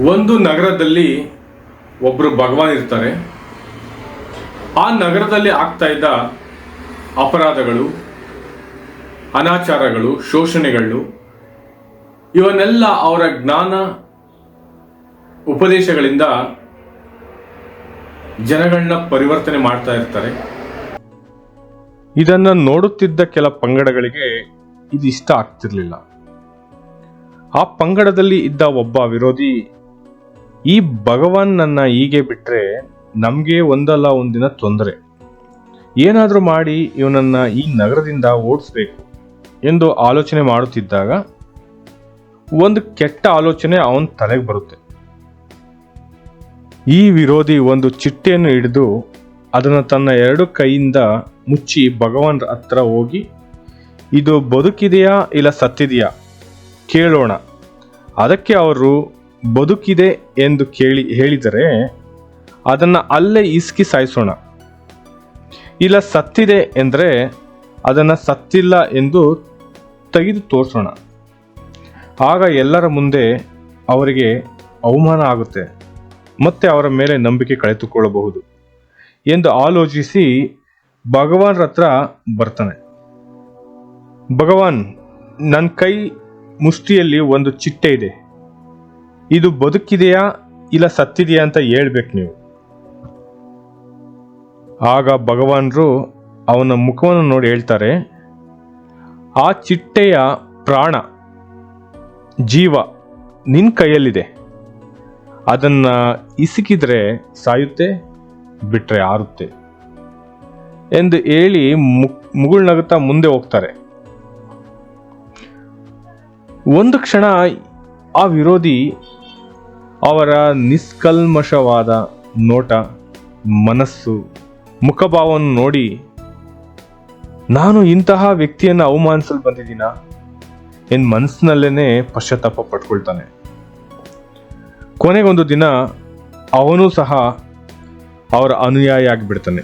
ಒಂದು ನಗರದಲ್ಲಿ ಒಬ್ಬರು ಭಗವಾನ್ ಇರ್ತಾರೆ. ಆ ನಗರದಲ್ಲಿ ಆಗ್ತಾ ಇದ್ದ ಅಪರಾಧಗಳು, ಅನಾಚಾರಗಳು, ಶೋಷಣೆಗಳು ಇವನ್ನೆಲ್ಲ ಅವರ ಜ್ಞಾನ ಉಪದೇಶಗಳಿಂದ ಜನಗಳನ್ನ ಪರಿವರ್ತನೆ ಮಾಡ್ತಾ ಇರ್ತಾರೆ. ಇದನ್ನ ನೋಡುತ್ತಿದ್ದ ಕೆಲ ಪಂಗಡಗಳಿಗೆ ಇದು ಇಷ್ಟ ಆಗ್ತಿರ್ಲಿಲ್ಲ. ಆ ಪಂಗಡದಲ್ಲಿ ಇದ್ದ ಒಬ್ಬ ವಿರೋಧಿ, ಈ ಭಗವಾನ್ ನನ್ನ ಹೀಗೆ ಬಿಟ್ರೆ ನಮ್ಗೆ ಒಂದಲ್ಲ ಒಂದಿನ ತೊಂದರೆ, ಏನಾದ್ರೂ ಮಾಡಿ ಇವನನ್ನ ಈ ನಗರದಿಂದ ಓಡಿಸ್ಬೇಕು ಎಂದು ಆಲೋಚನೆ ಮಾಡುತ್ತಿದ್ದಾಗ ಒಂದು ಕೆಟ್ಟ ಆಲೋಚನೆ ಅವನ ತಲೆಗೆ ಬರುತ್ತೆ. ಈ ವಿರೋಧಿ ಒಂದು ಚಿಟ್ಟೆಯನ್ನು ಹಿಡಿದು ಅದನ್ನು ತನ್ನ ಎರಡು ಕೈಯಿಂದ ಮುಚ್ಚಿ ಭಗವಾನ್ ಹತ್ರ ಹೋಗಿ, ಇದು ಬದುಕಿದೆಯಾ ಇಲ್ಲ ಸತ್ತಿದೆಯಾ ಕೇಳೋಣ. ಅದಕ್ಕೆ ಅವರು ಬದುಕಿದೆ ಎಂದು ಹೇಳಿದರೆ ಅದನ್ನು ಅಲ್ಲೇ ಇಸ್ಕಿ ಸಾಯಿಸೋಣ, ಇಲ್ಲ ಸತ್ತಿದೆ ಎಂದರೆ ಅದನ್ನು ಸತ್ತಿಲ್ಲ ಎಂದು ತೆಗೆದು ತೋರಿಸೋಣ. ಆಗ ಎಲ್ಲರ ಮುಂದೆ ಅವರಿಗೆ ಅವಮಾನ ಆಗುತ್ತೆ, ಮತ್ತೆ ಅವರ ಮೇಲೆ ನಂಬಿಕೆ ಕಳೆದುಕೊಳ್ಳಬಹುದು ಎಂದು ಆಲೋಚಿಸಿ ಭಗವಾನ್ ಹತ್ರ ಬರ್ತಾನೆ. ಭಗವಾನ್, ನನ್ನ ಕೈ ಮುಷ್ಟಿಯಲ್ಲಿ ಒಂದು ಚಿಟ್ಟೆ ಇದೆ, ಇದು ಬದುಕಿದೆಯಾ ಇಲ್ಲ ಸತ್ತಿದೆಯಾ ಅಂತ ಹೇಳ್ಬೇಕು ನೀವು. ಆಗ ಭಗವಾನ್ರು ಅವನ ಮುಖವನ್ನು ನೋಡಿ ಹೇಳ್ತಾರೆ, ಆ ಚಿಟ್ಟೆಯ ಪ್ರಾಣ ಜೀವ ನಿನ್ನ ಕೈಯಲ್ಲಿದೆ, ಅದನ್ನ ಇಸುಕಿದ್ರೆ ಸಾಯುತ್ತೆ, ಬಿಟ್ರೆ ಆರುತ್ತೆ ಎಂದು ಹೇಳಿ ಮುಗುಳ್ನಗುತ್ತಾ ಮುಂದೆ ಹೋಗ್ತಾರೆ. ಒಂದು ಕ್ಷಣ ಆ ವಿರೋಧಿ ಅವರ ನಿಷ್ಕಲ್ಮಶವಾದ ನೋಟ, ಮನಸ್ಸು, ಮುಖಭಾವವನ್ನು ನೋಡಿ, ನಾನು ಇಂತಹ ವ್ಯಕ್ತಿಯನ್ನು ಅವಮಾನಿಸಲು ಬಂದಿದ್ದೀನಾ ಎಂದು ಮನಸ್ಸಿನಲ್ಲೇನೆ ಪಶ್ಚಾತ್ತಾಪ ಪಡ್ಕೊಳ್ತಾನೆ. ಕೊನೆಗೊಂದು ದಿನ ಅವನು ಸಹ ಅವರ ಅನುಯಾಯಿ ಆಗಿಬಿಡ್ತಾನೆ.